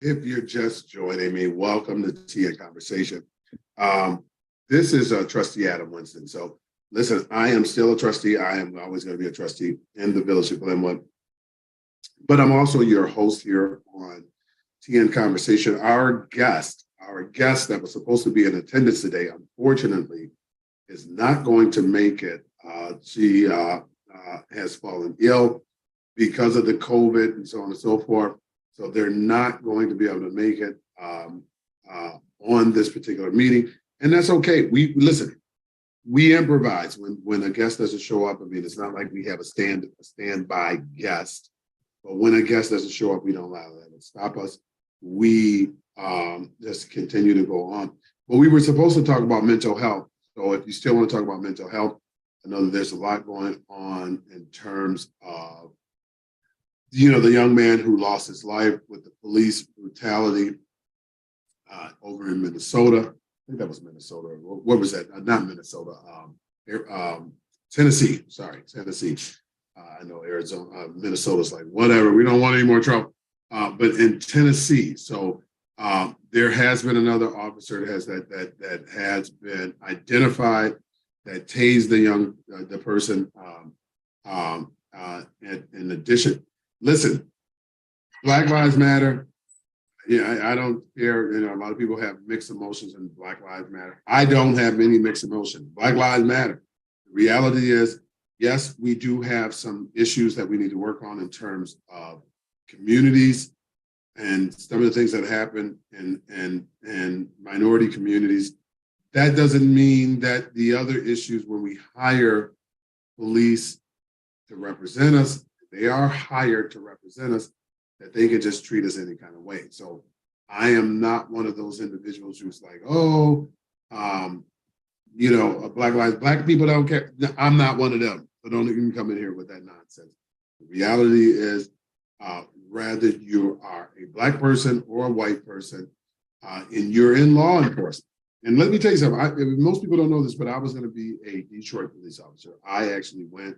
If you're just joining me, welcome to Tea and Conversation. This is Trustee Adam Winston. So listen, I am still a trustee. I am always going to be a trustee in the Village of Glenwood. But I'm also your host here on Tea and Conversation. Our guest that was supposed to be in attendance today, unfortunately, is not going to make it. She has fallen ill because of the COVID and so on and so forth. So they're not going to be able to make it on this particular meeting. And that's okay. We improvise when a guest doesn't show up. I mean, it's not like we have a standby guest, but when a guest doesn't show up, we don't allow that to stop us. We just continue to go on. But we were supposed to talk about mental health. So if you still want to talk about mental health, I know that there's a lot going on in terms of the young man who lost his life with the police brutality over in Minnesota. I think that was Minnesota. What was that? Not Minnesota. Tennessee. Sorry, Tennessee. I know Arizona, Minnesota's like, whatever. We don't want any more trouble. But in Tennessee, so there has been another officer that has been identified that tased the person. In addition. Listen, Black Lives Matter. Yeah, I don't care. A lot of people have mixed emotions in Black Lives Matter. I don't have any mixed emotions. Black Lives Matter. The reality is, yes, we do have some issues that we need to work on in terms of communities and some of the things that happen in minority communities. That doesn't mean that the other issues when we hire police to represent us, they are hired to represent us, that they can just treat us any kind of way. So I am not one of those individuals who's like, black people don't care. I'm not one of them. So don't even come in here with that nonsense. The reality is, rather you are a black person or a white person, and you're in law enforcement. And let me tell you something. Most people don't know this, but I was going to be a Detroit police officer. I actually went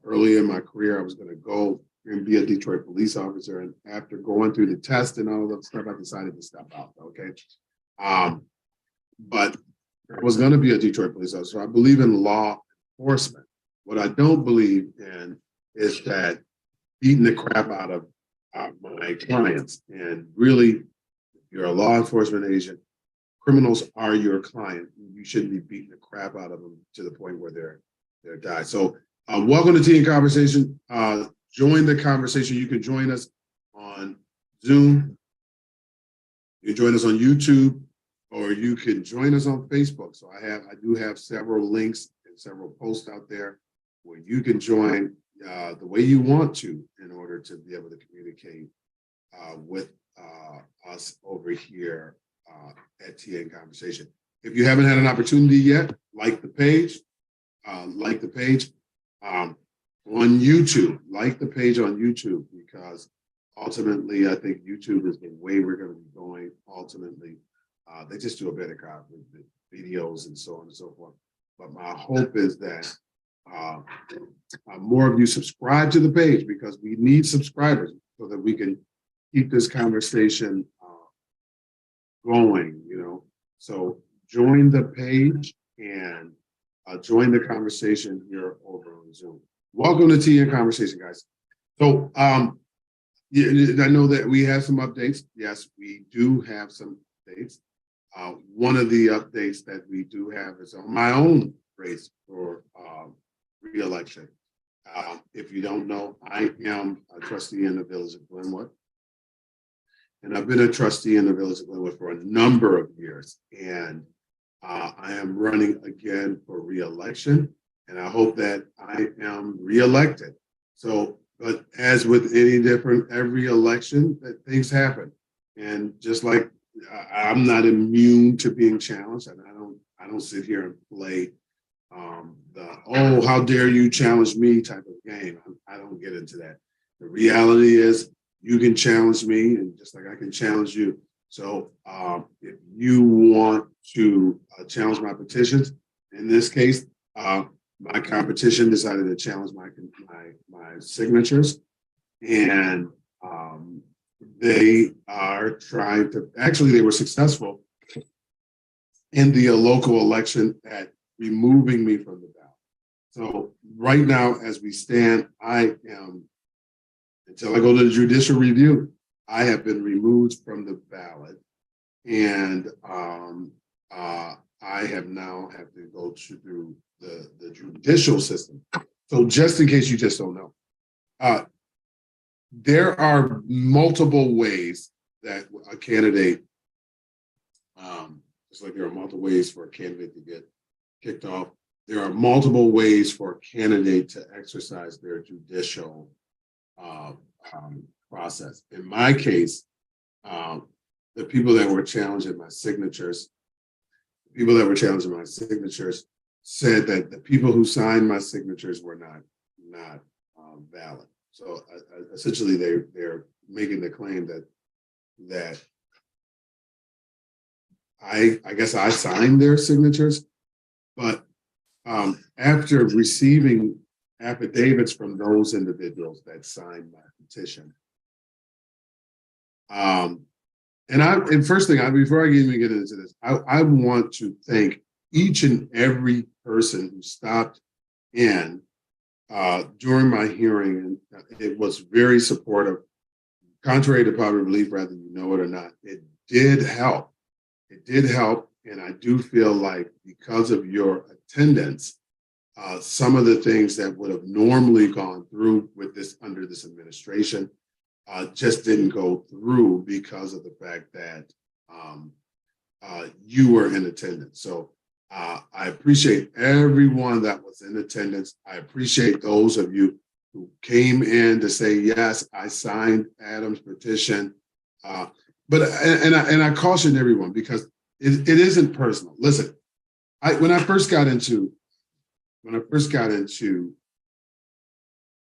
early in my career. I was going to go and be a Detroit police officer. And after going through the test and all of that stuff, I decided to step out. Okay. But I was going to be a Detroit police officer. I believe in law enforcement. What I don't believe in is that beating the crap out of my clients. And really, if you're a law enforcement agent, criminals are your client. You shouldn't be beating the crap out of them to the point where they're died. So welcome to Tea and Conversation. Join the conversation. You can join us on Zoom. You can join us on YouTube, or you can join us on Facebook. So I do have several links and several posts out there where you can join the way you want to in order to be able to communicate with us over here at Tea and Conversation. If you haven't had an opportunity yet, like the page on YouTube. Like the page on YouTube, because ultimately I think YouTube is the way we're going to be going. Ultimately, they just do a better job with the videos and so on and so forth. But my hope is that more of you subscribe to the page, because we need subscribers so that we can keep this conversation going. So join the page and join the conversation here over on Zoom. Welcome to Tea and Conversation, guys. So I know that we have some updates. Yes, we do have some updates. One of the updates that we do have is on my own race for re-election. If you don't know, I am a trustee in the Village of Glenwood. And I've been a trustee in the Village of Glenwood for a number of years. And I am running again for re-election. And I hope that I am re-elected. So, but as with every election, that things happen. And just like I'm not immune to being challenged, and I don't sit here and play how dare you challenge me type of game. I don't get into that. The reality is you can challenge me, and just like I can challenge you. So if you want to challenge my petitions, in this case, my competition decided to challenge my signatures, and they are trying to, actually, they were successful in the local election at removing me from the ballot. So right now, as we stand, I am, until I go to the judicial review, I have been removed from the ballot. And I have now have to go through the judicial system. So just in case you just don't know, there are multiple ways that a candidate, just like there are multiple ways for a candidate to get kicked off, there are multiple ways for a candidate to exercise their judicial process. In my case, the people that were challenging my signatures, said that the people who signed my signatures were not valid. So essentially, they're making the claim that I guess I signed their signatures, but after receiving affidavits from those individuals that signed my petition, and first thing, before I even get into this, I want to thank each and every person who stopped in during my hearing, and it was very supportive. Contrary to popular belief, whether you know it or not, it did help. It did help, and I do feel like because of your attendance, some of the things that would have normally gone through with this under this administration just didn't go through because of the fact that you were in attendance. So I appreciate everyone that was in attendance. I appreciate those of you who came in to say, yes, I signed Adam's petition. But I caution everyone because it isn't personal. Listen, when I first got into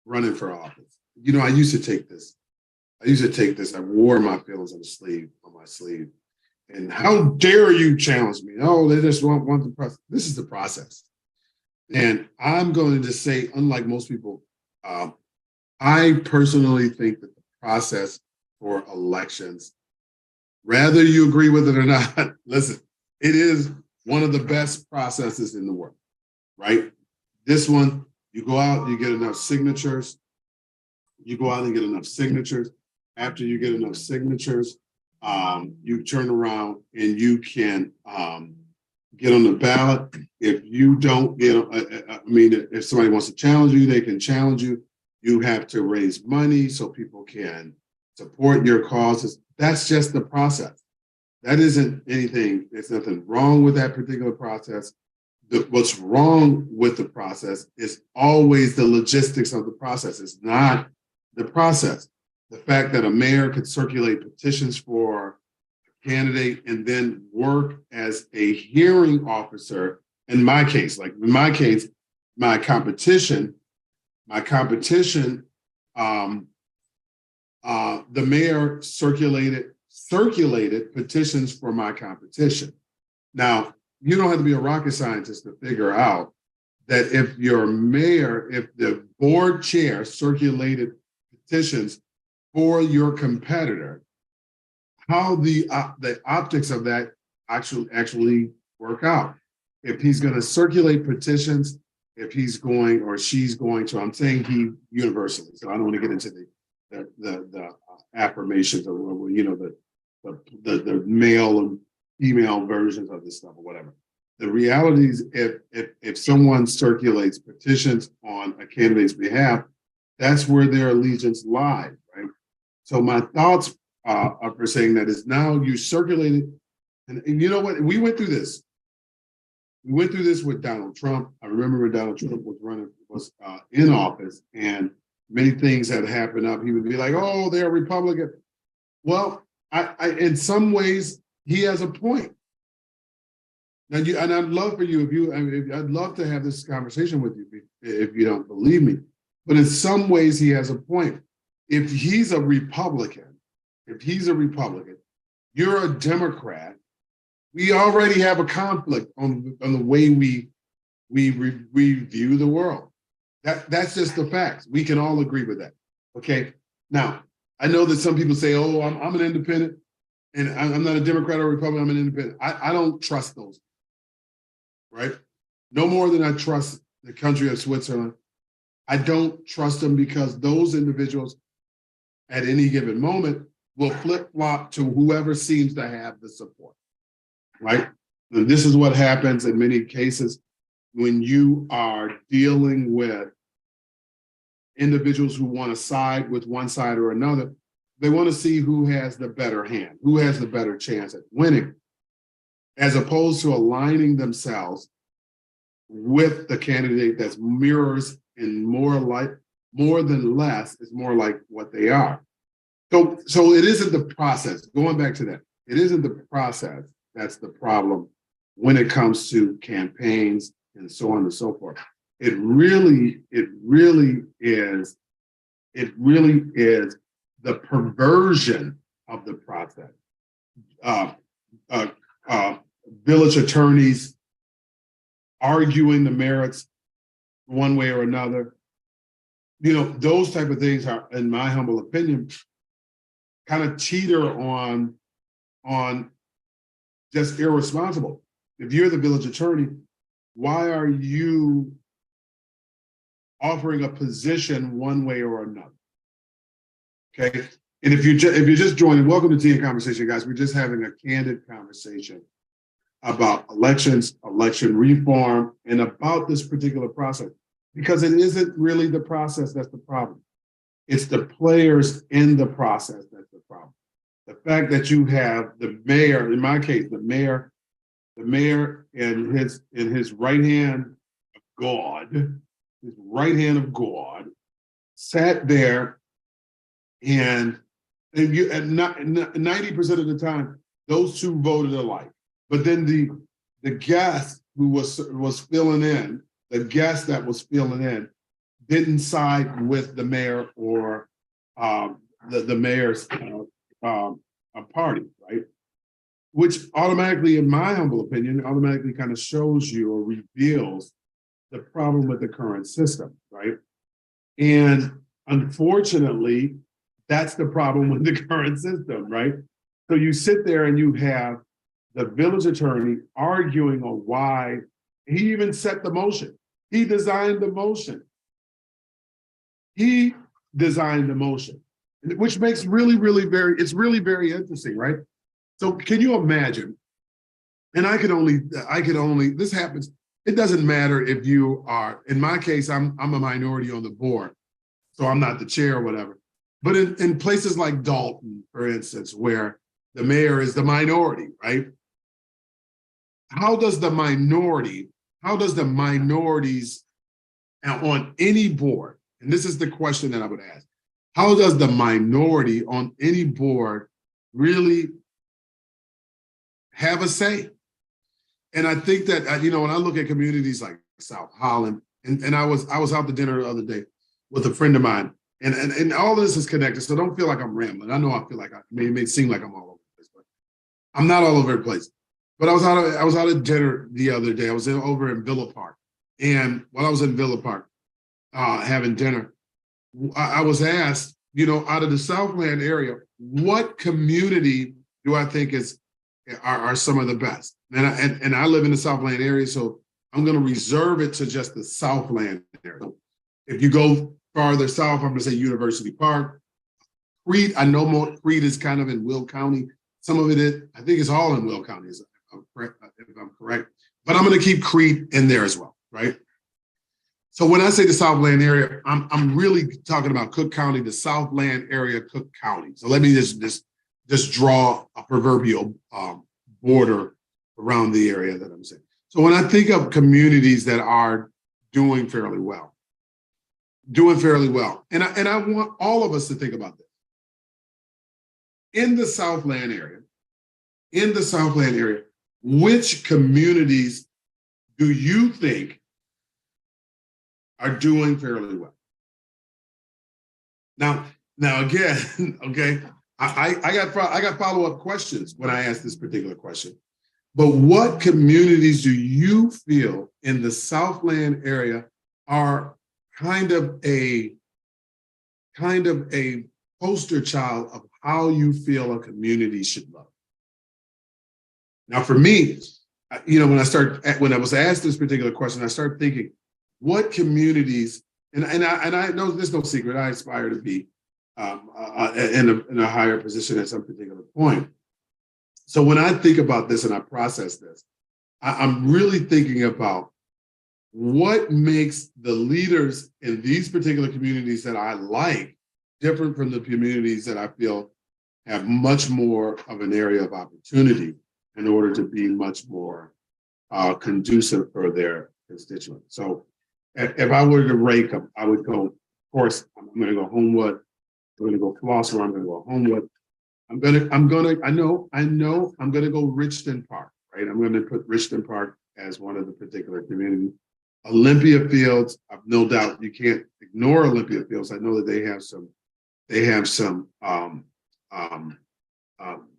running for office, I used to take this. I wore my feelings on my sleeve. And how dare you challenge me? Oh, they just want the process. This is the process. And I'm going to say, unlike most people, I personally think that the process for elections, whether you agree with it or not, listen, it is one of the best processes in the world, right? This one, you go out, you get enough signatures. You go out and get enough signatures. After you get enough signatures, you turn around and you can get on the ballot. If you don't get, if somebody wants to challenge you, they can challenge you. You have to raise money so people can support your causes. That's just the process. That isn't anything. There's nothing wrong with that particular process. What's wrong with the process is always the logistics of the process. It's not the process. The fact that a mayor could circulate petitions for a candidate and then work as a hearing officer. In my case, my competition, the mayor circulated petitions for my competition. Now, you don't have to be a rocket scientist to figure out that if the board chair circulated petitions for your competitor, how the optics of that actually work out. If he's going to circulate petitions, if he's going or she's going to, I'm saying he universally, so I don't want to get into the affirmations or the male and female versions of this stuff or whatever. The reality is if someone circulates petitions on a candidate's behalf, that's where their allegiance lies, right? So my thoughts are for saying that is now you circulated, and you know what? We went through this. We went through this with Donald Trump. I remember when Donald Trump was in office, and many things had happened up. He would be like, "Oh, they're Republican." Well, I in some ways he has a point. Now, and I'd love for you I'd love to have this conversation with you if you don't believe me. But in some ways, he has a point. If he's a Republican, you're a Democrat. We already have a conflict on the way we view the world. That's just the facts. We can all agree with that. Okay. Now, I know that some people say, oh, I'm an independent and I'm not a Democrat or Republican, I'm an independent. I don't trust those, right? No more than I trust the country of Switzerland. I don't trust them because those individuals at any given moment will flip-flop to whoever seems to have the support, right? And this is what happens in many cases when you are dealing with individuals who want to side with one side or another. They want to see who has the better hand, who has the better chance at winning, as opposed to aligning themselves with the candidate that mirrors and more than less is more like what they are. So it isn't the process. Going back to that, it isn't the process that's the problem when it comes to campaigns and so on and so forth. It really is the perversion of the process. Village attorneys arguing the merits one way or another. You know, those type of things are, in my humble opinion, kind of teeter on just irresponsible. If you're the village attorney, why are you offering a position one way or another? Okay. And if you're just joining, welcome to Tea and Conversation, guys. We're just having a candid conversation about elections, election reform, and about this particular process, because it isn't really the process that's the problem. It's the players in the process that's the problem. The fact that you have the mayor, in my case, the mayor in his right hand of God, sat there and 90% of the time, those two voted alike. But then the guest who was filling in, didn't side with the mayor or the mayor's party, right? Which automatically, in my humble opinion, kind of shows you or reveals the problem with the current system, right? And unfortunately, that's the problem with the current system, right? So you sit there and you have the village attorney arguing on why he even set the motion. He designed the motion. Which makes really very interesting, right? So can you imagine? And I could only, this happens. It doesn't matter if you are, in my case, I'm a minority on the board, so I'm not the chair or whatever. But in places like Dalton, for instance, where the mayor is the minority, right? How does the minorities on any board, and this is the question that I would ask, how does the minority on any board really have a say? And I think that, when I look at communities like South Holland, and I was out to dinner the other day with a friend of mine, and all this is connected, so don't feel like I'm rambling. I know I feel like it may seem like I'm all over the place, but I'm not all over the place. But I was out at dinner the other day. I was over in Villa Park. And while I was in Villa Park having dinner, I was asked, out of the Southland area, what community do I think are some of the best? And I live in the Southland area, so I'm going to reserve it to just the Southland area. If you go farther south, I'm going to say University Park. Crete, I know more. Crete is kind of in Will County. Some of it is, I think it's all in Will County, if I'm correct. But I'm going to keep Crete in there as well, right? So when I say the Southland area, I'm really talking about Cook County, the Southland area, Cook County. So let me just draw a proverbial border around the area that I'm saying. So when I think of communities that are doing fairly well, and I want all of us to think about this. In the Southland area, which communities do you think are doing fairly well? Now again, okay, I got follow-up questions when I ask this particular question. But what communities do you feel in the Southland area are kind of a poster child of how you feel a community should look. Now, for me, when I was asked this particular question, I started thinking, what communities, and I know there's no secret, I aspire to be in a higher position at some particular point. So when I think about this and I process this, I'm really thinking about what makes the leaders in these particular communities that I like different from the communities that I feel have much more of an area of opportunity in order to be much more conducive for their constituents. So if I were to rank them, I would go, of course, I'm going to go Homewood. I'm going to go Colossus. I'm going to go Homewood. I'm going to go Richton Park, right? I'm going to put Richton Park as one of the particular communities. Olympia Fields, I've no doubt you can't ignore Olympia Fields. I know that they have some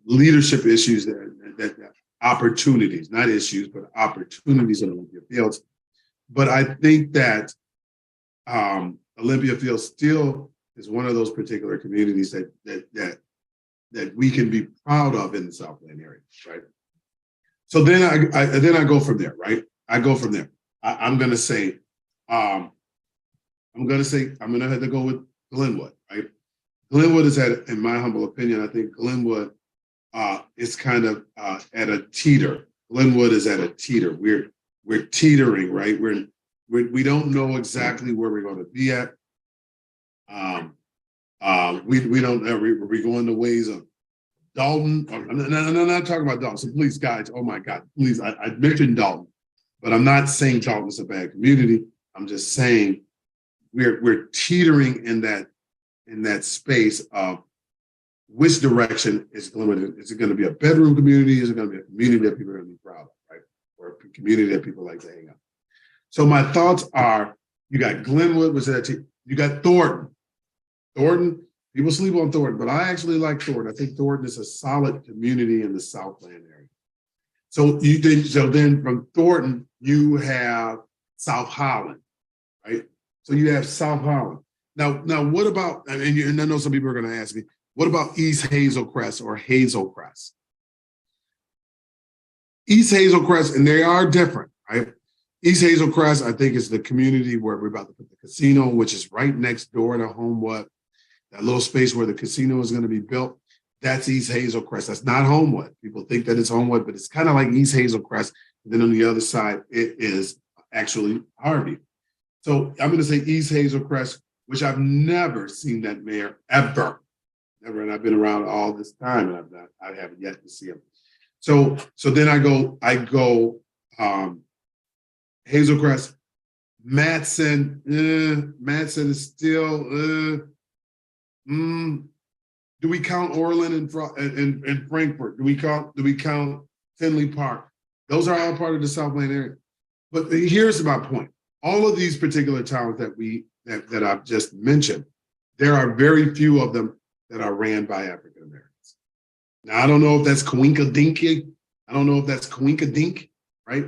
leadership issues that opportunities, not issues, but opportunities in Olympia Fields. But I think that Olympia Fields still is one of those particular communities that we can be proud of in the Southland area, right? So then I go from there, right? I go from there. I'm going to have to go with Glenwood, right? Glenwood is in my humble opinion, I think Glenwood is kind of at a teeter. Glenwood is at a teeter. We're teetering, right? We don't know exactly where we're going to be at. We don't know. We're going the ways of Dalton. I'm not talking about Dalton. So please, guys, oh my God, please, I mentioned Dalton, but I'm not saying Dalton's a bad community. I'm just saying we're teetering in that space of which direction is Glenwood. Is it going to be a bedroom community? Is it going to be a community that people are going to be proud of, right? Or a community that people like to hang out. So my thoughts are, you got Glenwood, you got Thornton. Thornton, people sleep on Thornton, but I actually like Thornton. I think Thornton is a solid community in the Southland area. So then from Thornton, you have South Holland, right? So you have South Holland. Now what about, and I know some people are going to ask me, what about East Hazelcrest or Hazelcrest? East Hazelcrest, and they are different, right? East Hazelcrest, I think, is the community where we're about to put the casino, which is right next door to Homewood. That little space where the casino is going to be built, that's East Hazelcrest. That's not Homewood. People think that it's Homewood, but it's kind of like East Hazelcrest. And then on the other side, it is actually Harvey. So I'm going to say East Hazelcrest, which I've never seen that mayor ever. Never, and I've been around all this time, and I haven't yet to see him. So then I go Hazelcrest, Matson. Matson is still. Do we count Orland and Frankfurt? Do we count Tinley Park? Those are all part of the Southland area. But here's my point: all of these particular towns that I've just mentioned, there are very few of them that are ran by African Americans. Now, I don't know if that's Coinka-Dinky. I don't know if that's Coinka-Dink, right?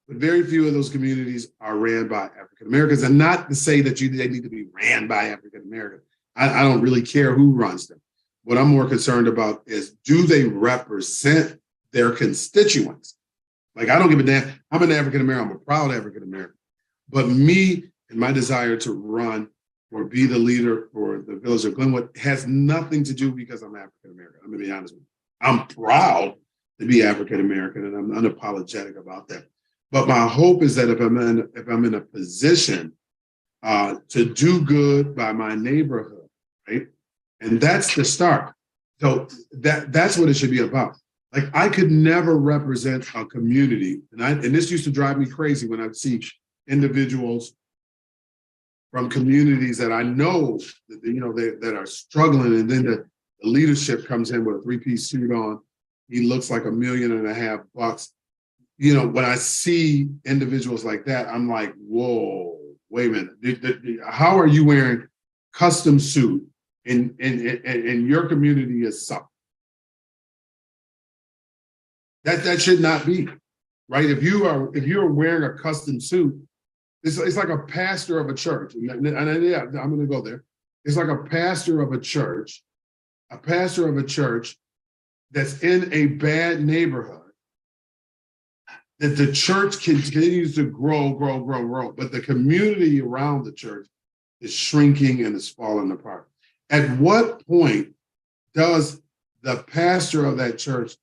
But very few of those communities are ran by African Americans. And not to say that they need to be ran by African Americans. I don't really care who runs them. What I'm more concerned about is, do they represent their constituents? Like, I don't give a damn. I'm an African American. I'm a proud African American. But me and my desire to run or be the leader for the village of Glenwood has nothing to do because I'm African American. I'm going to be honest with you. I'm proud to be African American, and I'm unapologetic about that. But my hope is that if I'm in a position to do good by my neighborhood, right? And that's the start. So that's what it should be about. Like, I could never represent a community, and this used to drive me crazy when I'd see individuals from communities that I know that are struggling, and then the leadership comes in with a three-piece suit on. He looks like $1.5 million. When I see individuals like that, I'm like, whoa, wait a minute. How are you wearing custom suit and your community is suffering? That should not be, right? If you're wearing a custom suit, it's like a pastor of a church, and yeah, I'm going to go there. It's like a pastor of a church a pastor of a church that's in a bad neighborhood, that the church continues to grow, but the community around the church is shrinking and is falling apart. At what point does the pastor of that church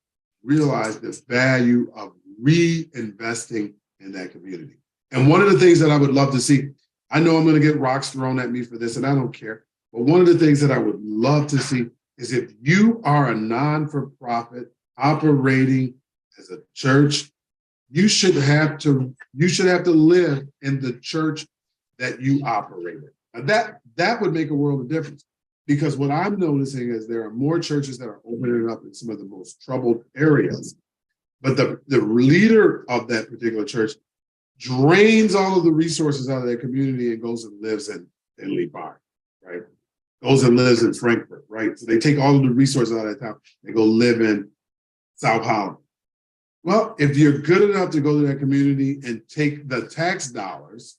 realize the value of reinvesting in that community? And one of the things that I would love to see, I know I'm going to get rocks thrown at me for this, and I don't care, but one of the things that I would love to see is if you are a non-for-profit operating as a church, you should have to live in the church that you operate in. Now that would make a world of difference, because what I'm noticing is there are more churches that are opening up in some of the most troubled areas, but the leader of that particular church drains all of the resources out of their community and goes and lives in Lee Park, right? Goes and lives in Frankfurt, right? So they take all of the resources out of that town and go live in South Holland. Well, if you're good enough to go to that community and take the tax dollars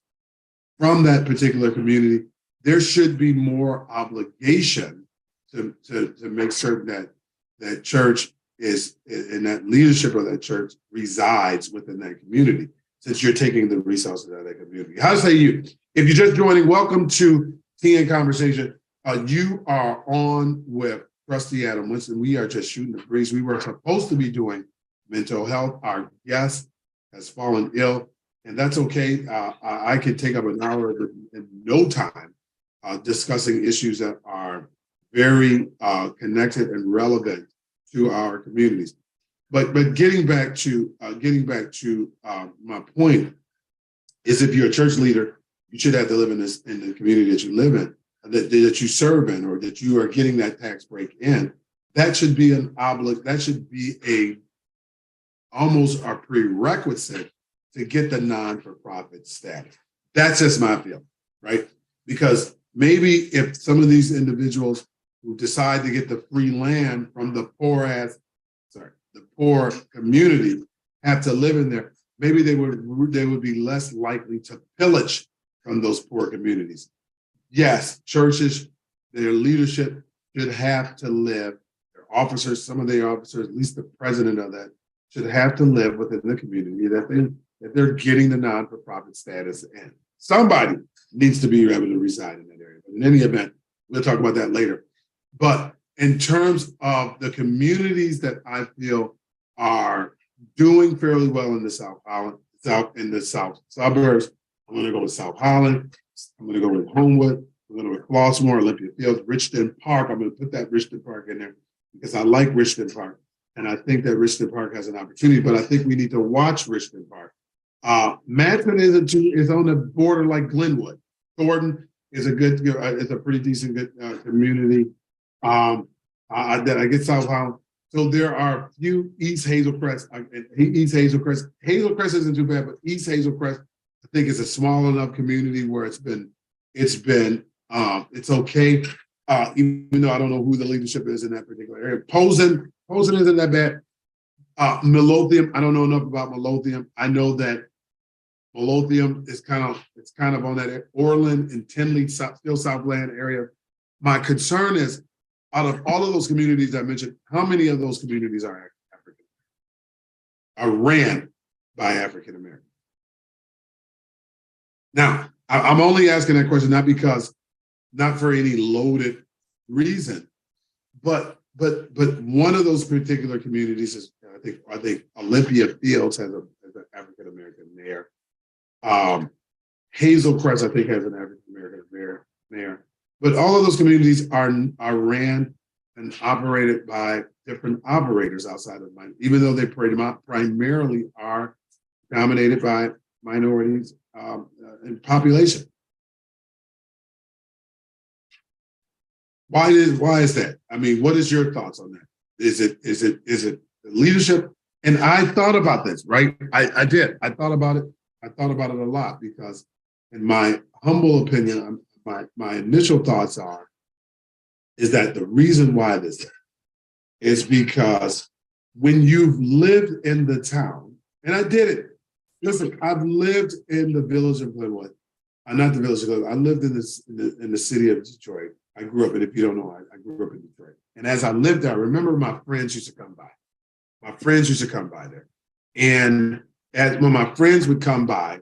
from that particular community, there should be more obligation to make certain that that church is, and that leadership of that church resides within that community, since you're taking the resources out of that community. How say you? If you're just joining, welcome to Tea and Conversation. You are on with Trustee Adam Winston. We are just shooting the breeze. We were supposed to be doing mental health. Our guest has fallen ill, and that's okay. I can take up an hour in no time discussing issues that are very connected and relevant to our communities. But getting back to my point is, if you're a church leader, you should have to live in the community that you live in, that you serve in, or that you are getting that tax break in. That should be that should be almost a prerequisite to get the non-for-profit status. That's just my feeling, right? Because maybe if some of these individuals who decide to get the free land from the poor community have to live in there, maybe they would be less likely to pillage from those poor communities. Yes, churches, their leadership should have to live, their officers, some of their officers, at least the president of that, should have to live within the community that they're getting the non-for-profit status in. Somebody needs to be able to reside in that area. But in any event, we'll talk about that later. But in terms of the communities that I feel are doing fairly well in the South suburbs, I'm going to go with South Holland. I'm going to go with Homewood. I'm going to go with Flossmoor, Olympia Fields, Richton Park. I'm going to put that Richton Park in there because I like Richton Park. And I think that Richton Park has an opportunity, but I think we need to watch Richton Park. Madison is on the border like Glenwood. Thornton is a pretty decent good community. I get South Holland. So there are a few East Hazelcrest. Hazelcrest isn't too bad, but East Hazelcrest, I think, is a small enough community where it's okay. Even though I don't know who the leadership is in that particular area. Posen isn't that bad. Midlothian, I don't know enough about Midlothian. I know that Midlothian is kind of on that Orland and Tinley, still Southland area. My concern is, out of all of those communities I mentioned, how many of those communities are African, are ran by African Americans? Now, I'm only asking that question not for any loaded reason, but one of those particular communities is, I think Olympia Fields has an African American mayor. Hazelcrest, I think, has an African American mayor. But all of those communities are ran and operated by different operators outside of mine, even though they primarily are dominated by minorities in population. Why is that? I mean, what is your thoughts on that? Is it the leadership? And I thought about this, right? I did. I thought about it. I thought about it a lot because, in my humble opinion, my initial thoughts is that the reason why this is because when you've lived in the town, and I did it. Listen, I've lived in the village of Glenwood. Not the village of Glenwood. I lived in the city of Detroit. I grew up, and if you don't know, I grew up in Detroit. And as I lived there, I remember my friends used to come by. My friends used to come by there. And when my friends would come by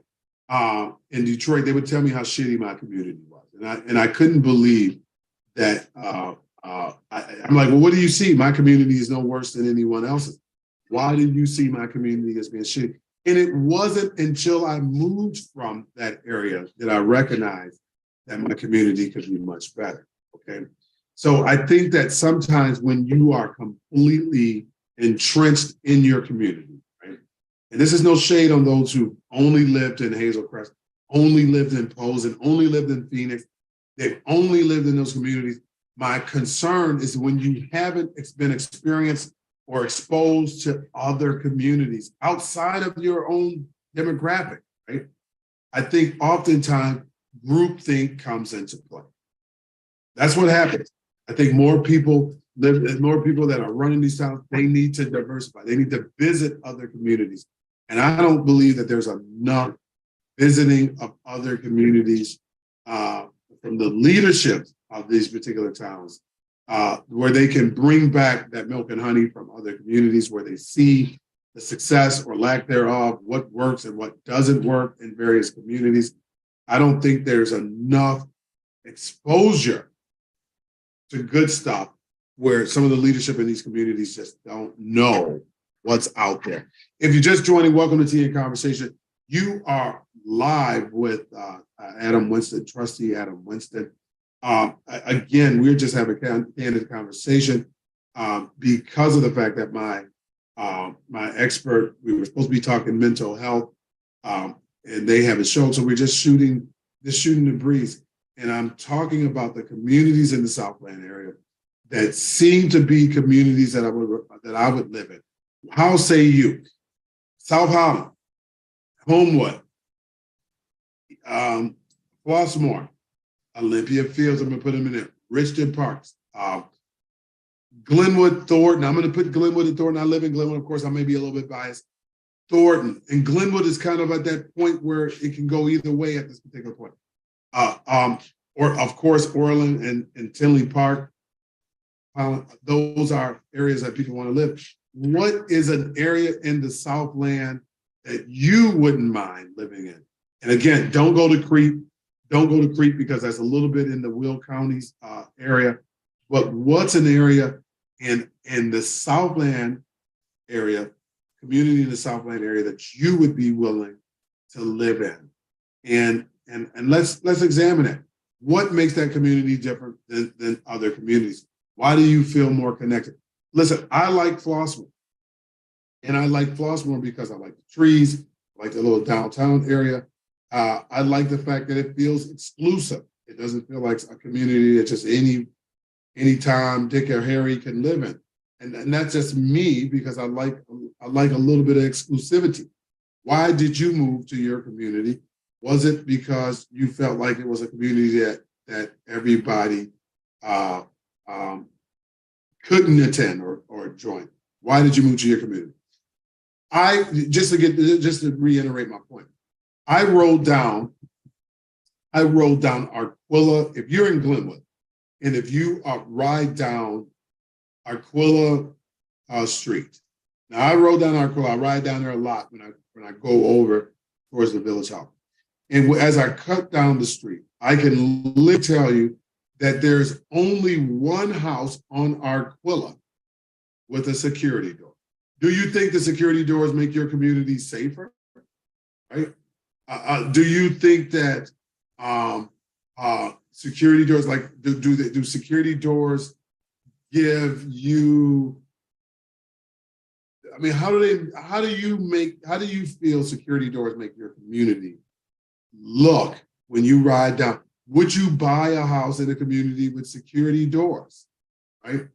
in Detroit, they would tell me how shitty my community was. And I couldn't believe that. I'm like, well, what do you see? My community is no worse than anyone else's. Why do you see my community as being shitty? And it wasn't until I moved from that area that I recognized that my community could be much better. Okay. So I think that sometimes when you are completely entrenched in your community, right? And this is no shade on those who only lived in Hazel Crest, only lived in Posen, only lived in Phoenix. They've only lived in those communities. My concern is when you haven't been experienced or exposed to other communities outside of your own demographic, right? I think oftentimes groupthink comes into play. That's what happens. I think more people that are running these towns, they need to diversify. They need to visit other communities. And I don't believe that there's enough visiting of other communities from the leadership of these particular towns, where they can bring back that milk and honey from other communities, where they see the success or lack thereof, what works and what doesn't work in various communities. I don't think there's enough exposure to good stuff where some of the leadership in these communities just don't know what's out there. If you're just joining, welcome to Tea and Conversation. You are live with Adam Winston, Trustee Adam Winston. Again, we're just having a candid conversation because of the fact that my expert, we were supposed to be talking mental health, and they haven't shown, so we're just shooting the breeze. And I'm talking about the communities in the Southland area that seem to be communities that I would live in. How say you? South Holland, Homewood, Flossmoor, Olympia Fields, I'm going to put them in there. Richton Parks, Glenwood, Thornton. I'm going to put Glenwood and Thornton. I live in Glenwood. Of course, I may be a little bit biased. Thornton. And Glenwood is kind of at that point where it can go either way at this particular point. Or, of course, Orland and Tinley Park. Those are areas that people want to live. What is an area in the Southland that you wouldn't mind living in? And again, don't go to Crete. Don't go to Crete because that's a little bit in the Will County's area. But what's an area in the Southland area, community in the Southland area that you would be willing to live in? And let's examine it. What makes that community different than other communities? Why do you feel more connected? Listen, I like Flossmoor. And I like Flossmoor because I like the trees, I like the little downtown area. I like the fact that it feels exclusive. It doesn't feel like a community that just any time Dick or Harry can live in. And that's just me because I like a little bit of exclusivity. Why did you move to your community? Was it because you felt like it was a community that everybody couldn't attend or join? Why did you move to your community? Just to reiterate my point, I rolled down Arquilla. If you're in Glenwood, and if you ride down Arquilla Street. Now I rode down Arquilla. I ride down there a lot when I go over towards the Village Hall. And as I cut down the street, I can literally tell you that there's only one house on Arquilla with a security door. Do you think the security doors make your community safer? Right? Do you think that security doors, like do security doors give you? I mean, how do you feel security doors make your community look when you ride down? Would you buy a house in a community with security doors? Right.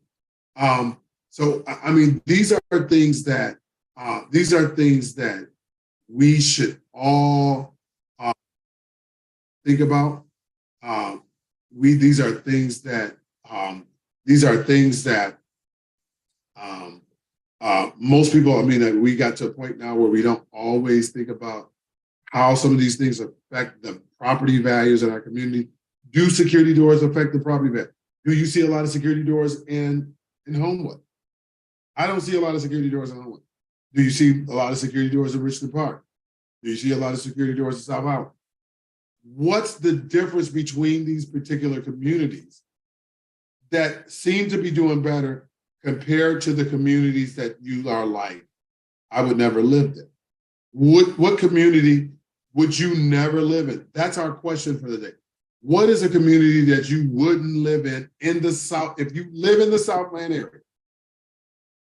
So I mean, these are things that we should all think about. These are things that most people. I mean, we got to a point now where we don't always think about how some of these things affect the property values in our community. Do security doors affect the property value? Do you see a lot of security doors in Homewood? I don't see a lot of security doors in Homewood. Do you see a lot of security doors in Richland Park? Do you see a lot of security doors in South Island? What's the difference between these particular communities that seem to be doing better compared to the communities that you are like, I would never live there? What community would you never live in? That's our question for the day. What is a community that you wouldn't live in the South? If you live in the Southland area,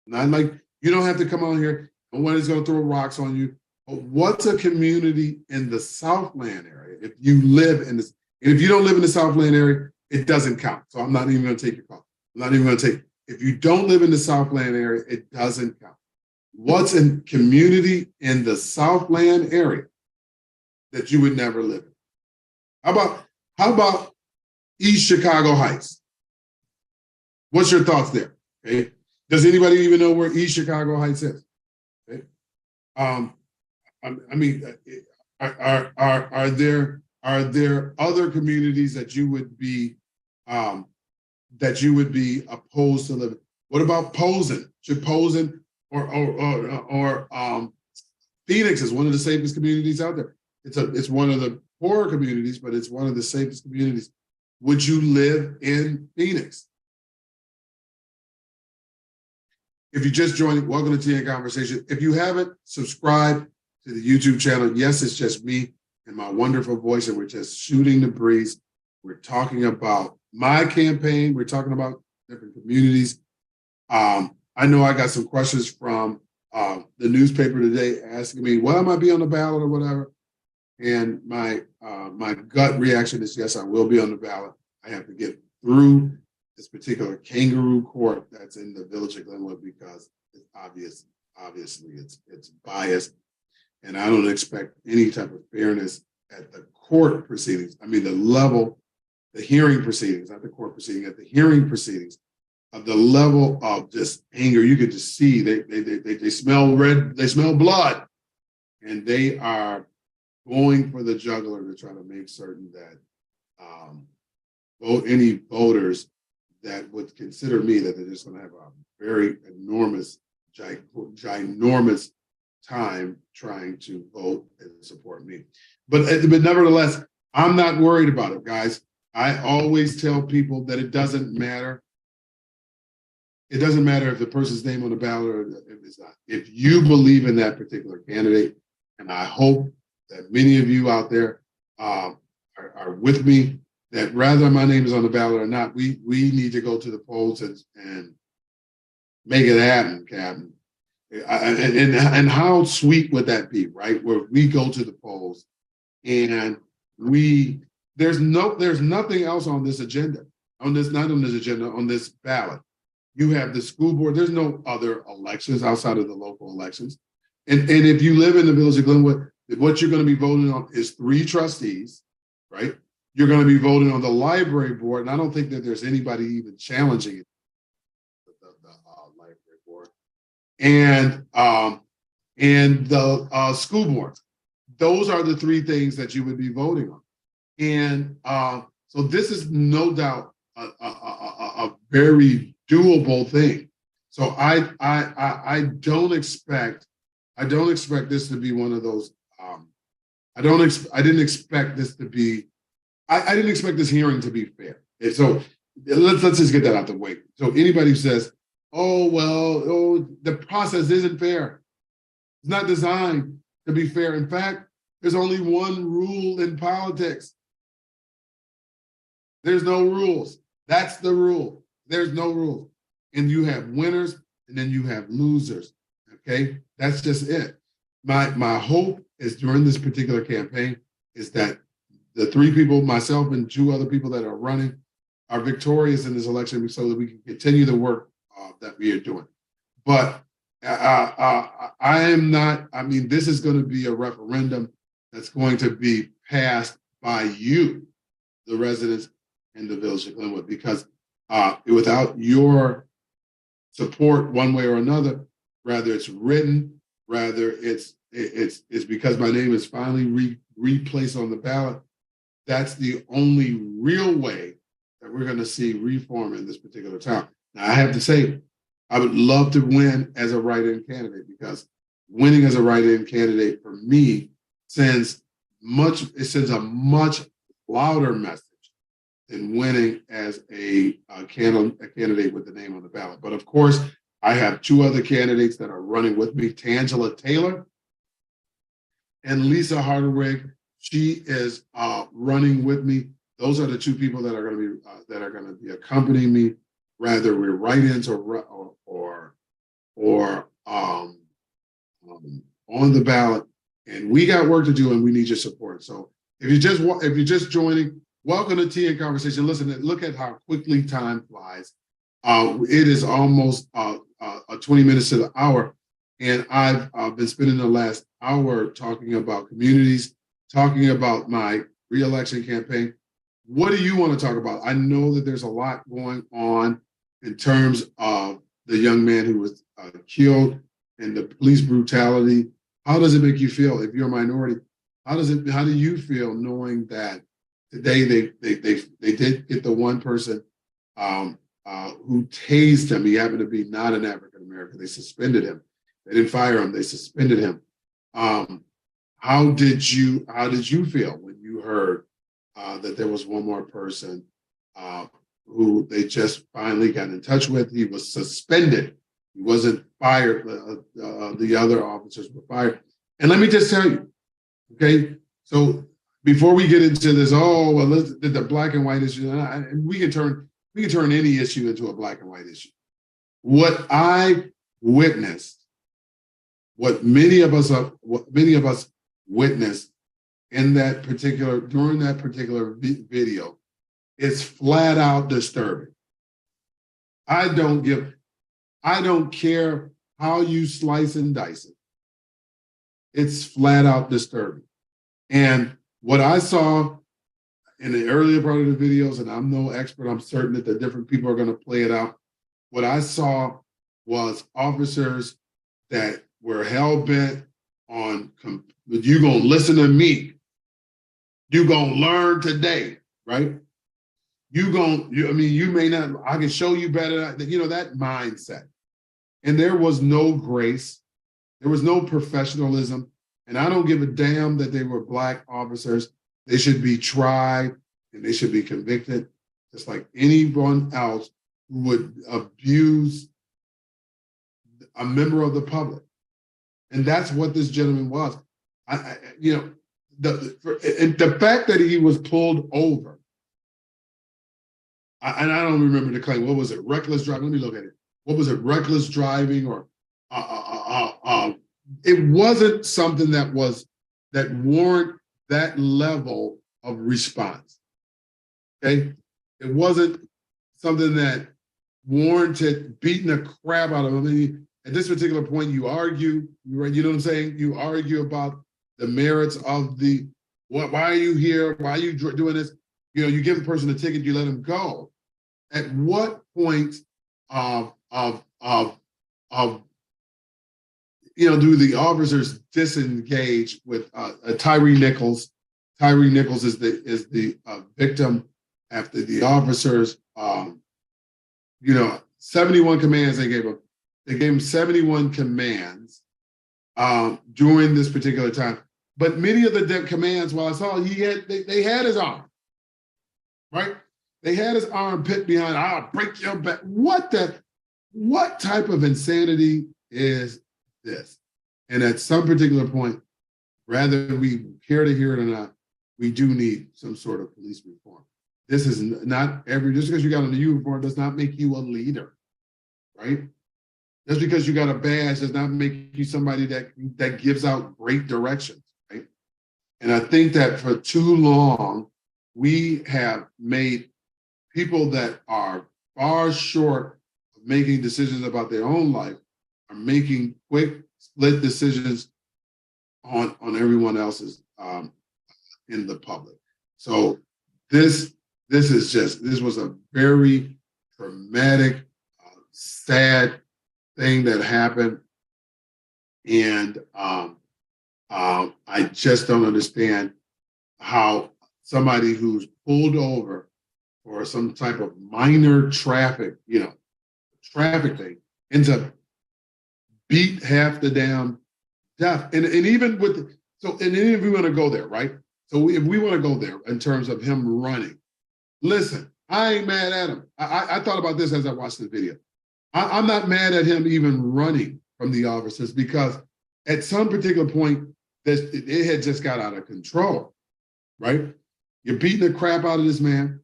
not like you don't have to come on here and one is going to throw rocks on you. But what's a community in the Southland area? If you live in this, and if you don't live in the Southland area, it doesn't count. So I'm not even going to take your call. I'm not even going to take. If you don't live in the Southland area, it doesn't count. What's a community in the Southland area that you would never live in? How about East Chicago Heights? What's your thoughts there? Okay. Does anybody even know where East Chicago Heights is? Okay. I mean, are there other communities that you would be opposed to living? What about Posen? Should Posen or Phoenix is one of the safest communities out there. It's one of the poorer communities, but it's one of the safest communities. Would you live in Phoenix? If you just joined, welcome to TN Conversation. If you haven't subscribed to the YouTube channel, yes, it's just me and my wonderful voice, and we're just shooting the breeze. We're talking about my campaign. We're talking about different communities. I know I got some questions from the newspaper today asking me, well, I might be on the ballot or whatever. And my gut reaction is, yes, I will be on the ballot. I have to get through this particular kangaroo court that's in the village of Glenwood because it's obviously it's biased. And I don't expect any type of fairness at the court proceedings. I mean, the hearing proceedings, not the court proceeding, at the hearing proceedings, of the level of just anger, you could just see they smell red, they smell blood, and they are going for the jugular to try to make certain that any voters that would consider me that they're just going to have a very enormous, ginormous time trying to vote and support me. But nevertheless, I'm not worried about it, guys. I always tell people that it doesn't matter. It doesn't matter if the person's name on the ballot or if it's not. If you believe in that particular candidate, and I hope that many of you out there are with me, that rather my name is on the ballot or not, we need to go to the polls and make it happen, Captain. And how sweet would that be, right? Where we go to the polls and there's nothing else on this agenda, on this ballot. You have the school board. There's no other elections outside of the local elections. And if you live in the village of Glenwood, what you're going to be voting on is 3 trustees, right? You're going to be voting on the library board. And I don't think that there's anybody even challenging it, the library board. And the school board. Those are the 3 things that you would be voting on. And so this is no doubt a very doable thing. So I don't expect this to be one of those. I didn't expect this to be. I didn't expect this hearing to be fair. And so let's just get that out the way. So anybody who says, the process isn't fair. It's not designed to be fair. In fact, there's only one rule in politics. There's no rules. That's the rule. There's no rules. And you have winners and then you have losers. Okay? That's just it. My hope is during this particular campaign is that the 3 people, myself and 2 other people that are running, are victorious in this election so that we can continue the work that we are doing. But I am not, this is going to be a referendum that's going to be passed by you, the residents in the village of Glenwood, because without your support one way or another, rather it's written, rather it's because my name is finally replaced on the ballot, that's the only real way that we're going to see reform in this particular town. Now, I have to say, I would love to win as a write-in candidate, because winning as a write-in candidate for me sends a much louder message than winning as a candidate with the name on the ballot. But of course, I have two other candidates that are running with me, Tangela Taylor and Lisa Hardawig. She is running with me. Those are the two people that are going to be accompanying me, whether we're write-ins or on the ballot. And we got work to do, and we need your support. So if you're just joining, welcome to Tea and Conversation. Listen, look at how quickly time flies. It is almost 20 minutes to the hour, and I've been spending the last hour talking about communities, talking about my re-election campaign. What do you want to talk about? I know that there's a lot going on in terms of the young man who was killed and the police brutality. How does it make you feel if you're a minority? How do you feel knowing that today they did get the one person who tased him? He happened to be not an African American. They suspended him. They didn't fire him. They suspended him. How did you feel when you heard that there was one more person who they just finally got in touch with? He was suspended. He wasn't fired. The other officers were fired. And let me just tell you, okay? So before we get into this, the black and white issue, and we can turn any issue into a black and white issue. What I witnessed, what many of us witnessed during that particular video, is flat out disturbing. I don't care how you slice and dice it. It's flat out disturbing. And what I saw in the earlier part of the videos, and I'm no expert, I'm certain that the different people are going to play it out. What I saw was officers that were hell-bent on, you're going to listen to me. You're going to learn today, right? You may not, I can show you better, that mindset. And there was no grace. There was no professionalism. And I don't give a damn that they were black officers. They should be tried and they should be convicted, just like anyone else who would abuse a member of the public. And that's what this gentleman was. The fact that he was pulled over, and I don't remember the claim. What was it? Reckless driving. Let me look at it. What was it? Reckless driving, or it wasn't something that warrant that level of response. Okay, it wasn't something that warranted beating the crap out of him. I mean, at this particular point, you argue. You know what I'm saying? You argue about the merits of why are you here? Why are you doing this? You give the person a ticket, you let them go. At what point do the officers disengage with Tyree Nichols? Tyree Nichols is the victim after the officers, 71 commands they gave him. They gave him 71 commands during this particular time. But many of the commands, while I saw they had his arm, right? They had his arm pit behind, I'll break your back. What type of insanity is this? And at some particular point, whether we care to hear it or not, we do need some sort of police reform. This is not just because you got on the uniform does not make you a leader, right? Just because you got a badge does not make you somebody that gives out great directions, right? And I think that for too long, we have made people that are far short of making decisions about their own life are making quick split decisions on everyone else's in the public. So this was a very traumatic, sad thing that happened, and I just don't understand how somebody who's pulled over for some type of minor traffic, traffic thing, ends up beat half the damn death. And even with, so, and then if we want to go there, right? So if we want to go there in terms of him running, listen, I ain't mad at him. I thought about this as I watched the video. I'm not mad at him even running from the officers, because at some particular point, it had just got out of control, right? You're beating the crap out of this man.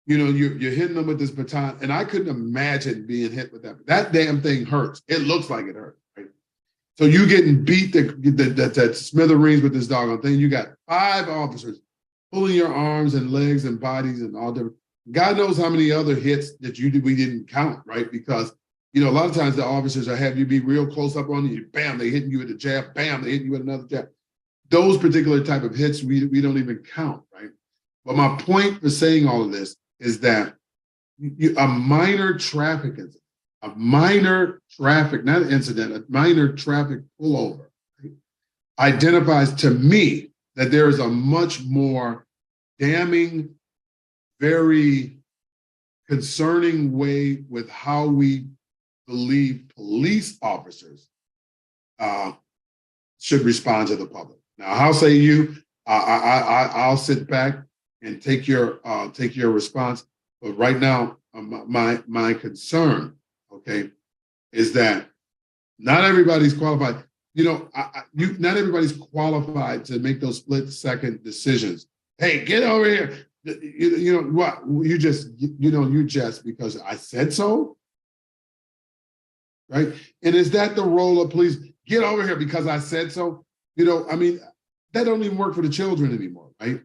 You're hitting him with this baton, and I couldn't imagine being hit with that. That damn thing hurts. It looks like it hurts, right? So you getting beat that smithereens with this doggone thing. You got 5 officers pulling your arms and legs and bodies and all different. God knows how many other hits that we didn't count, right? Because a lot of times the officers will have you be real close up on you. Bam, they hitting you with a jab. Bam, they hitting you with another jab. Those particular type of hits we don't even count, right? But my point for saying all of this is that a minor traffic incident, a minor traffic pullover, right, identifies to me that there is a much more damning, very concerning way with how we believe police officers should respond to the public. Now, how say you? I'll sit back and take your response. But right now, my concern, okay, is that not everybody's qualified. Not everybody's qualified to make those split-second decisions. Hey, get over here. You know what? You just because I said so, right? And is that the role of police? Get over here because I said so. That don't even work for the children anymore, right?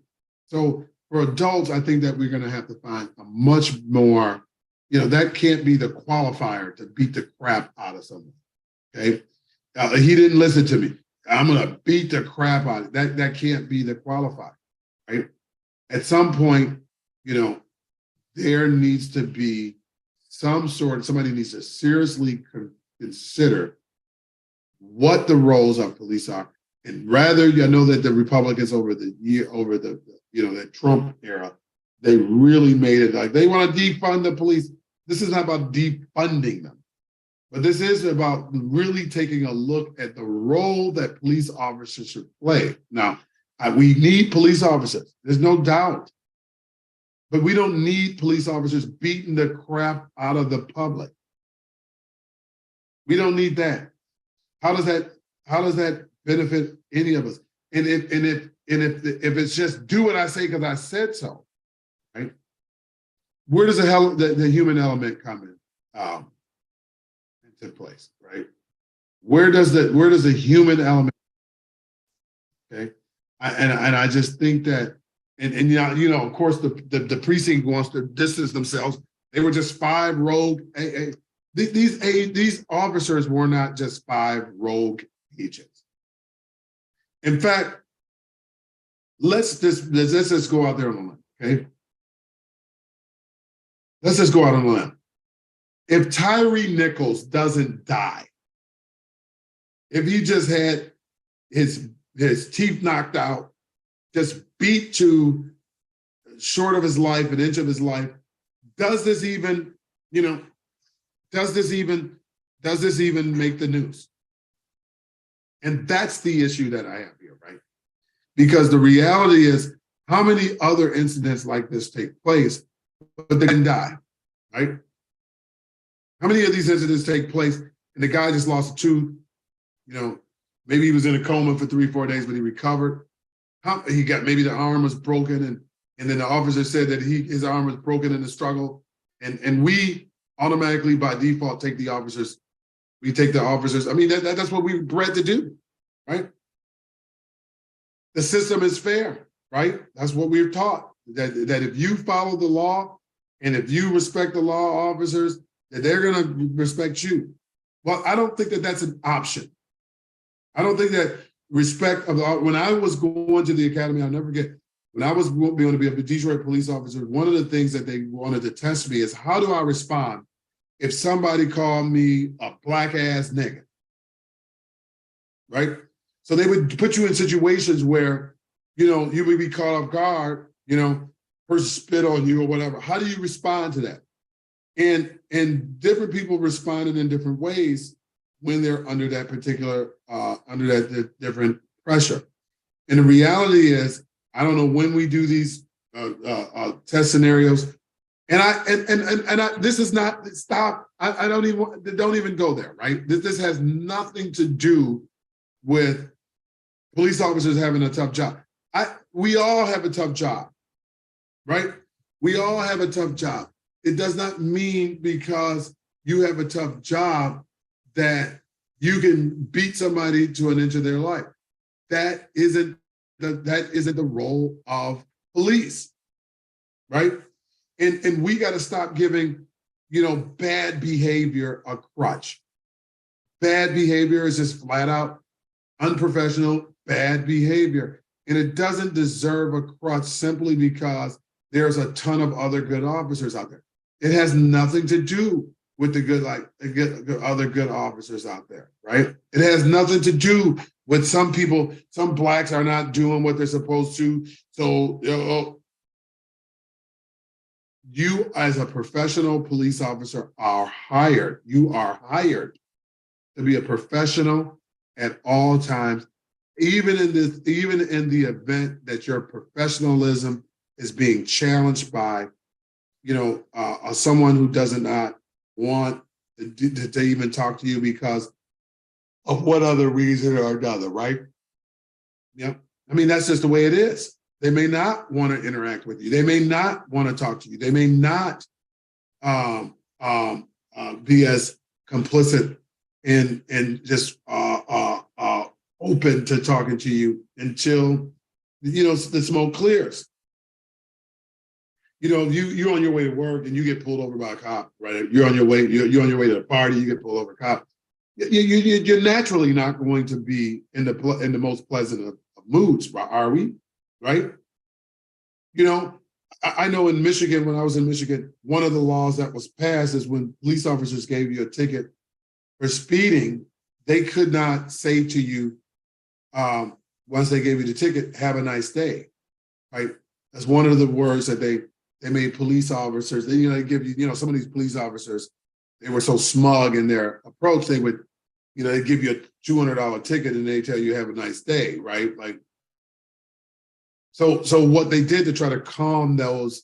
So for adults, I think that we're going to have to find a much more, that can't be the qualifier to beat the crap out of someone, okay? He didn't listen to me. I'm going to beat the crap out of it. That can't be the qualifier, right? At some point, there needs to be somebody needs to seriously consider what the roles of police are. And rather, I know that the Republicans over the Trump era, they really made it like they want to defund the police. This is not about defunding them, but this is about really taking a look at the role that police officers should play. Now, we need police officers. There's no doubt. But we don't need police officers beating the crap out of the public. We don't need that. How does that benefit any of us? And if it's just do what I say because I said so, right? Where does the human element come in into place, right? Where does the human element? Okay, I just think that, and of course the precinct wants to distance themselves. They were just 5 rogue. These officers were not just 5 rogue agents. In fact, let's just go out there on the limb, okay? Let's just go out on the limb. If Tyree Nichols doesn't die, if he just had his teeth knocked out, just beat to short of his life, an inch of his life, does this even make the news? And that's the issue that I have here, right? Because the reality is, how many other incidents like this take place, but they didn't die, right? How many of these incidents take place and the guy just lost a tooth? Maybe he was in a coma for 3-4 days, but he recovered. He got, maybe the arm was broken, and then the officer said that his arm was broken in the struggle. And we automatically, by default, take the officers. We take the officers. I mean, that's what we were bred to do, right? The system is fair, right? That's what we're taught, that if you follow the law and if you respect the law officers, that they're going to respect you. Well, I don't think that that's an option. I don't think that respect of when I was going to the academy, I'll never forget, when I was going to be a Detroit police officer, one of the things that they wanted to test me is, how do I respond if somebody called me a black ass nigga, right? So they would put you in situations where, you would be caught off guard, person spit on you or whatever, how do you respond to that? And different people responded in different ways when they're under that particular, under that different pressure. And the reality is, I don't know when we do these test scenarios, and this is not, stop. I don't even go there, right? This has nothing to do with police officers having a tough job. We all have a tough job, right? We all have a tough job. It does not mean because you have a tough job that you can beat somebody to an inch of their life. That isn't the role of police, right? And we got to stop giving, bad behavior a crutch. Bad behavior is just flat out unprofessional, bad behavior. And it doesn't deserve a crutch simply because there's a ton of other good officers out there. It has nothing to do with the other good officers out there, right? It has nothing to do with some people, some Blacks are not doing what they're supposed to. So, you as a professional police officer are hired. You are hired to be a professional at all times, even in the event that your professionalism is being challenged by, someone who does not want to even talk to you because of what other reason or another, right? Yeah. I mean, that's just the way it is. They may not want to interact with you. They may not want to talk to you. They may not be as complicit and just open to talking to you until the smoke clears. You're on your way to work and you get pulled over by a cop, right? You're on your way to the party, you get pulled over by a cop. You're naturally not going to be in the most pleasant of moods, are we? Right? I know in Michigan, when I was in Michigan, one of the laws that was passed is when police officers gave you a ticket for speeding, they could not say to you, once they gave you the ticket, have a nice day, right? That's one of the words that they made police officers. They give you, some of these police officers, they were so smug in their approach, they would, they give you a $200 ticket and they tell you have a nice day, right? Like, so what they did to try to calm those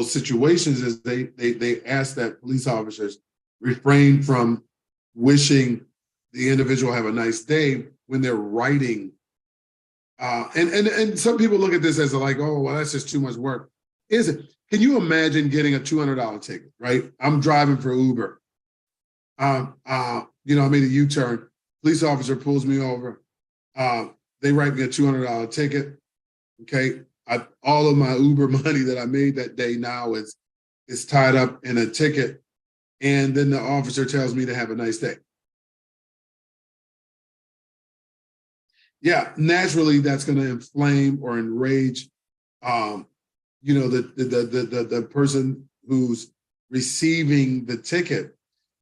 situations is they asked that police officers refrain from wishing the individual have a nice day when they're writing. And some people look at this as like, oh, well, that's just too much work. Is it? Can you imagine getting a $200 ticket, right? I'm driving for Uber. I made a U-turn. Police officer pulls me over. They write me a $200 ticket. Okay. All of my Uber money that I made that day now is tied up in a ticket. And then the officer tells me to have a nice day. Yeah, naturally that's going to inflame or enrage, the person who's receiving the ticket,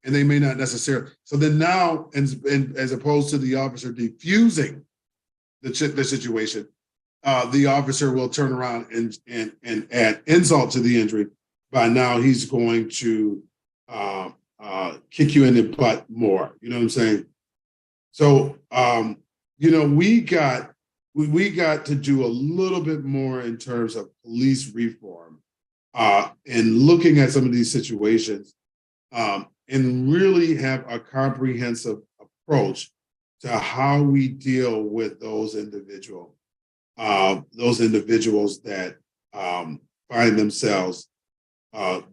and they may not necessarily. So then now, and as opposed to the officer diffusing the situation, the officer will turn around and add insult to the injury by now he's going to kick you in the butt more. You know what I'm saying? So, we got to do a little bit more in terms of police reform and looking at some of these situations and really have a comprehensive approach to how we deal with those individuals that find themselves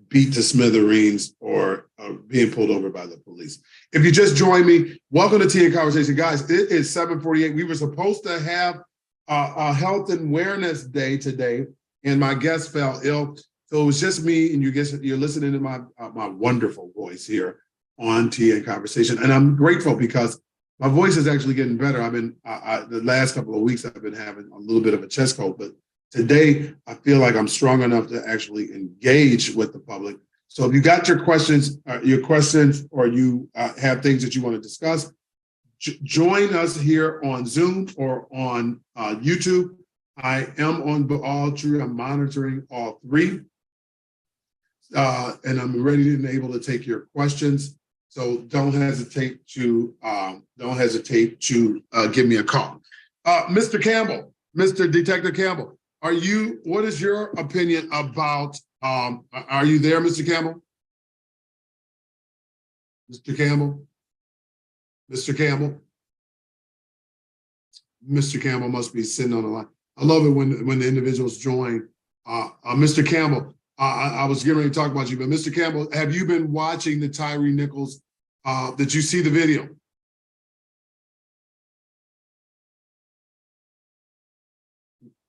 beat to smithereens or being pulled over by the police. If you just joined me, welcome to Tea and Conversation. Guys, it is 7:48. We were supposed to have a health and wellness day today, and my guest fell ill. So it was just me, and you're listening to my wonderful voice here on Tea and Conversation. And I'm grateful because my voice is actually getting better. I've been, the last couple of weeks, I've been having a little bit of a chest cold, but today I feel like I'm strong enough to actually engage with the public. So if you got your questions, or you have things that you want to discuss, join us here on Zoom or on YouTube. I am on all three. I'm monitoring all three. And I'm ready and able to take your questions. So don't hesitate to give me a call. Mr. Campbell, Mr. Detective Campbell, what is your opinion about, are you there, Mr. Campbell? Mr. Campbell? Mr. Campbell? Mr. Campbell must be sitting on the line. I love it when the individuals join. Mr. Campbell, I was getting ready to talk about you, but Mr. Campbell, have you been watching the Tyre Nichols? Did you see the video?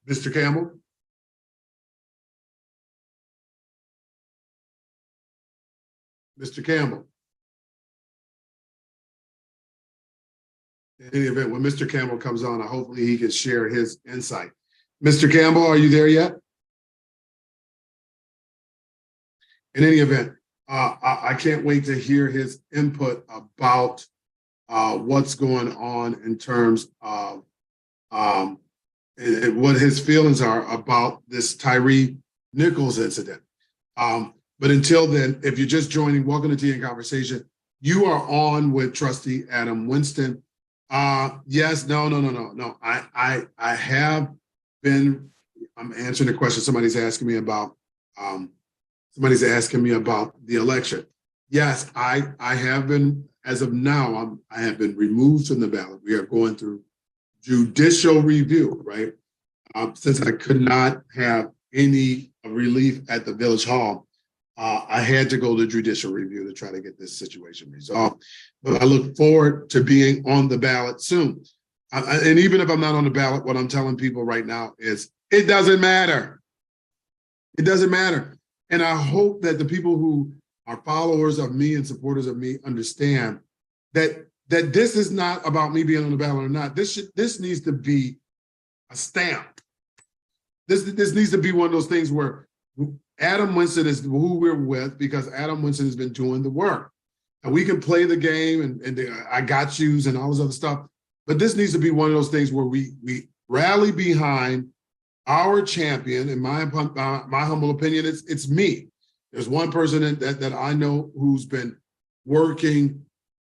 Mr. Campbell? Mr. Campbell? In any event, when Mr. Campbell comes on, hopefully he can share his insight. Mr. Campbell, are you there yet? In any event, I can't wait to hear his input about what's going on in terms of and what his feelings are about this Tyre Nichols incident. But until then, if you're just joining, welcome to Tea and Conversation. You are on with Trustee Adam Winston. Yes, no. I have been. I'm answering the question somebody's asking me about. Somebody's asking me about the election. Yes, I have been, as of now, I have been removed from the ballot. We are going through judicial review, right? Since I could not have any relief at the Village Hall, I had to go to judicial review to try to get this situation resolved. But I look forward to being on the ballot soon. And even if I'm not on the ballot, what I'm telling people right now is it doesn't matter. It doesn't matter. And I hope that the people who are followers of me and supporters of me understand that this is not about me being on the ballot or not. This needs to be a stamp. This needs to be one of those things where Adam Winston is who we're with because Adam Winston has been doing the work. And we can play the game and I got yous and all this other stuff. But this needs to be one of those things where we rally behind our champion. In my humble opinion, it's me. There's one person that I know who's been working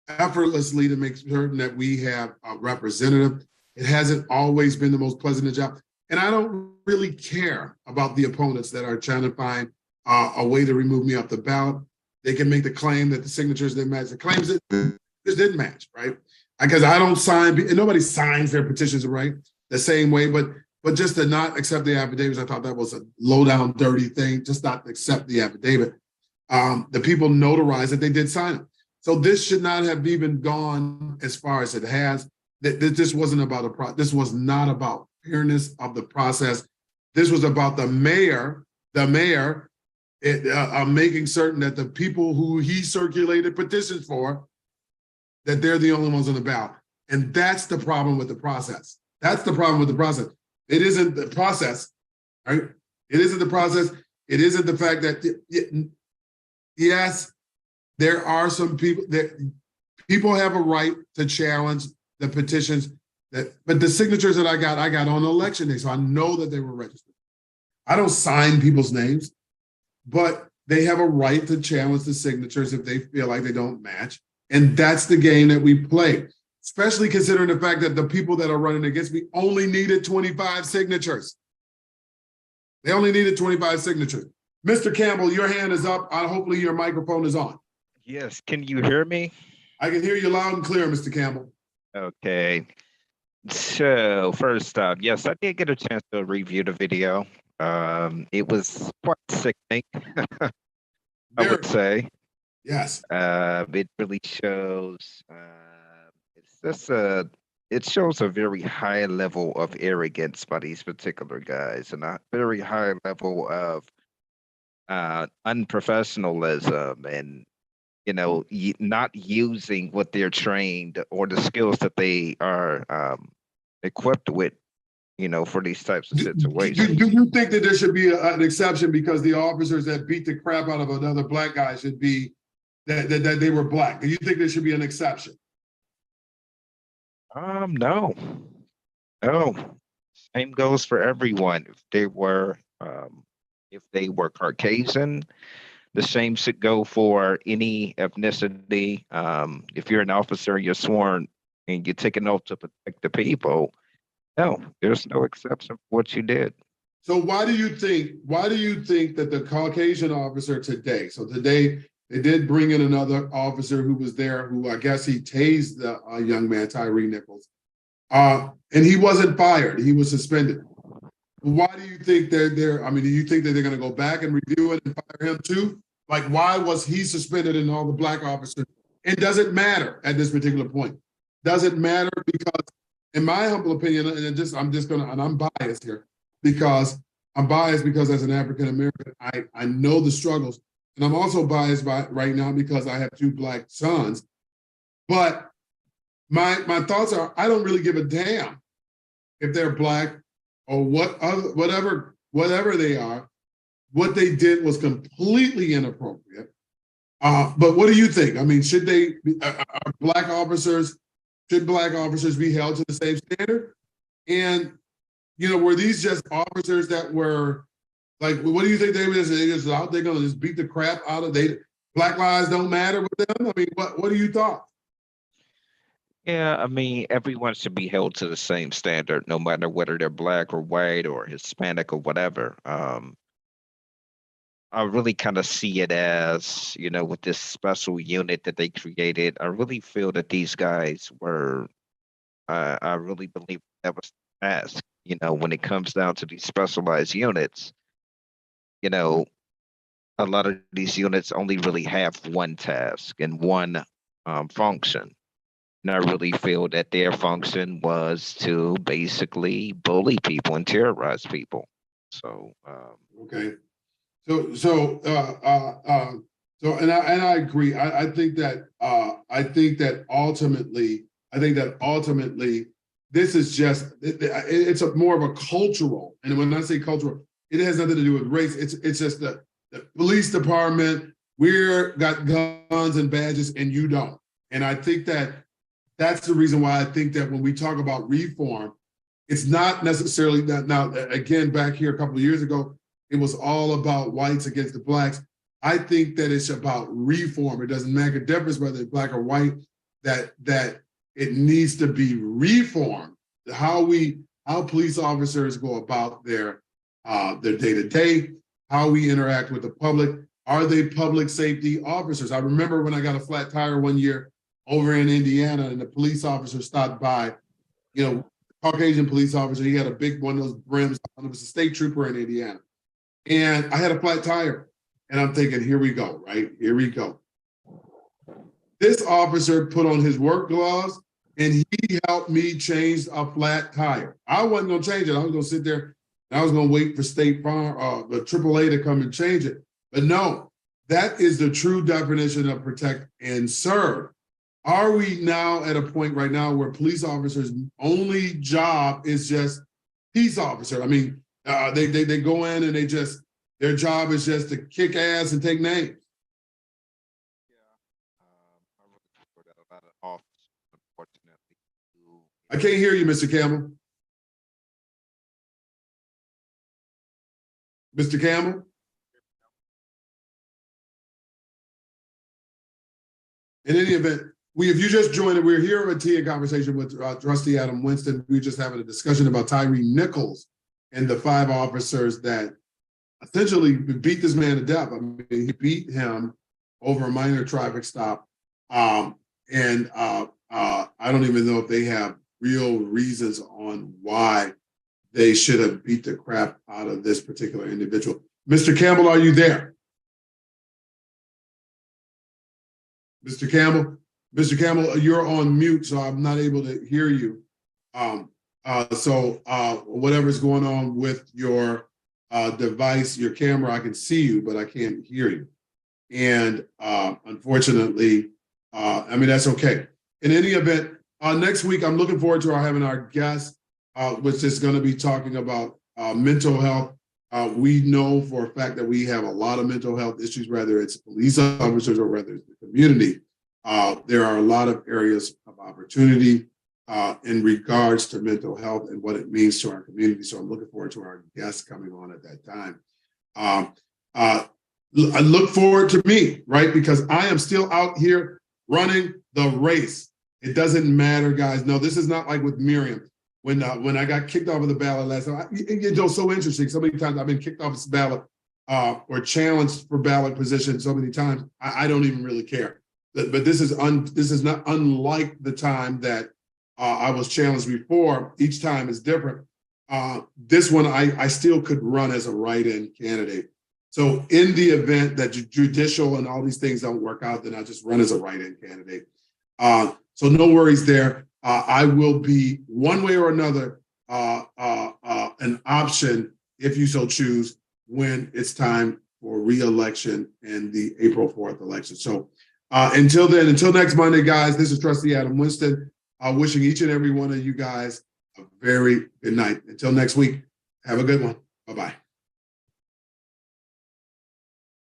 effortlessly to make certain that we have a representative. It hasn't always been the most pleasant job. And I don't really care about the opponents that are trying to find a way to remove me off the ballot. They can make the claim that the signatures didn't match. The claims that this didn't match, right? Because I don't sign, and nobody signs their petitions, right? The same way, but just to not accept the affidavits, I thought that was a low down, dirty thing, just not to accept the affidavit. The people notarized that they did sign it. So this should not have even gone as far as it has. This wasn't about this was not about fairness of the process. This was about the mayor making certain that the people who he circulated petitions for, that they're the only ones on the ballot. And that's the problem with the process. That's the problem with the process. It isn't the process, right? It isn't the process. It isn't the fact that, yes, there are some people that people have a right to challenge the petitions but the signatures that I got on election day. So I know that they were registered. I don't sign people's names, but they have a right to challenge the signatures if they feel like they don't match. And that's the game that we play, especially considering the fact that the people that are running against me only needed 25 signatures. They only needed 25 signatures. Mr. Campbell, your hand is up. Hopefully your microphone is on. Yes, can you hear me? I can hear you loud and clear, Mr. Campbell. Okay. So first up, yes, I did get a chance to review the video. It was quite sickening, I would say. Yes. It really shows, it shows a very high level of arrogance by these particular guys and a very high level of unprofessionalism and, not using what they're trained or the skills that they are equipped with, for these types of situations. Do you think that there should be an exception because the officers that beat the crap out of another black guy should be that they were black? Do you think there should be an exception? No. Same goes for everyone. If they were Caucasian, the same should go for any ethnicity. If you're an officer, you're sworn and you take an oath to protect the people. No, there's no exception for what you did. So why do you think that the Caucasian officer today, so today they did bring in another officer who was there, who I guess he tased the young man, Tyree Nichols, and he wasn't fired, he was suspended. Why do you think I mean, do you think that they're going to go back and review it and fire him too? Like, why was he suspended and all the black officers? It doesn't matter at this particular point. Doesn't matter because, in my humble opinion, and I'm biased here because as an African American, I know the struggles, and I'm also biased right now because I have two black sons. But my thoughts are, I don't really give a damn if they're black or whatever they are. What they did was completely inappropriate. But what do you think? I mean, should black officers be held to the same standard? And were these just officers that were like, what do you think they just out there gonna just beat the crap out of Black lives don't matter with them? I mean, what do you thought? Yeah, I mean, everyone should be held to the same standard, no matter whether they're black or white or Hispanic or whatever. I really kind of see it as, with this special unit that they created, I really feel that these guys were, I really believe that was the task. When it comes down to these specialized units, you know, a lot of these units only really have one task and one function. And I really feel that their function was to basically bully people and terrorize people. So, Okay. And I agree. I think that ultimately this is it's a more of a cultural. And when I say cultural, it has nothing to do with race. It's just the police department. We're got guns and badges, and you don't. And I think that's the reason why I think that when we talk about reform, it's not necessarily that. Now, again, back here a couple of years ago, it was all about whites against the blacks. I think that it's about reform. It doesn't make a difference whether it's black or white, that it needs to be reformed. How police officers go about their day-to-day, how we interact with the public. Are they public safety officers? I remember when I got a flat tire one year over in Indiana, and the police officer stopped by, Caucasian police officer, he had a big one of those brims. It was a state trooper in Indiana. And I had a flat tire. And I'm thinking, here we go, right? Here we go. This officer put on his work gloves and he helped me change a flat tire. I wasn't going to change it. I was going to sit there and I was going to wait for State Farm, the AAA to come and change it. But no, that is the true definition of protect and serve. Are we now at a point right now where police officers' only job is just peace officer? I mean, they go in and their job is just to kick ass and take names. I really prefer that about an officer, unfortunately. I can't hear you, Mr. Campbell. Mr. Campbell? In any event, if you just joined it, we're here at Tea Conversation with Trustee Adam Winston. We're just having a discussion about Tyree Nichols and the 5 officers that essentially beat this man to death. I mean, he beat him over a minor traffic stop. I don't even know if they have real reasons on why they should have beat the crap out of this particular individual. Mr. Campbell, are you there? Mr. Campbell? Mr. Campbell, you're on mute, so I'm not able to hear you. Whatever's going on with your device, your camera, I can see you, but I can't hear you. And unfortunately, that's okay. In any event, next week, I'm looking forward to having our guest, which is going to be talking about mental health. We know for a fact that we have a lot of mental health issues, whether it's police officers or whether it's the community. There are a lot of areas of opportunity in regards to mental health and what it means to our community. So I'm looking forward to our guests coming on at that time. I look forward to me, right? Because I am still out here running the race. It doesn't matter, guys. No, this is not like with Miriam. When I got kicked off of the ballot last time, it's so interesting. So many times I've been kicked off the ballot or challenged for ballot position so many times. I don't even really care. But this is not unlike the time that I was challenged before. Each time is different. This one, I still could run as a write-in candidate. So in the event that judicial and all these things don't work out, then I just run as a write-in candidate. So no worries there. I will be one way or another an option if you so choose when it's time for re-election and the April 4th election. So until then, until next Monday, guys, this is Trustee Adam Winston, wishing each and every one of you guys a very good night. Until next week, have a good one. Bye-bye.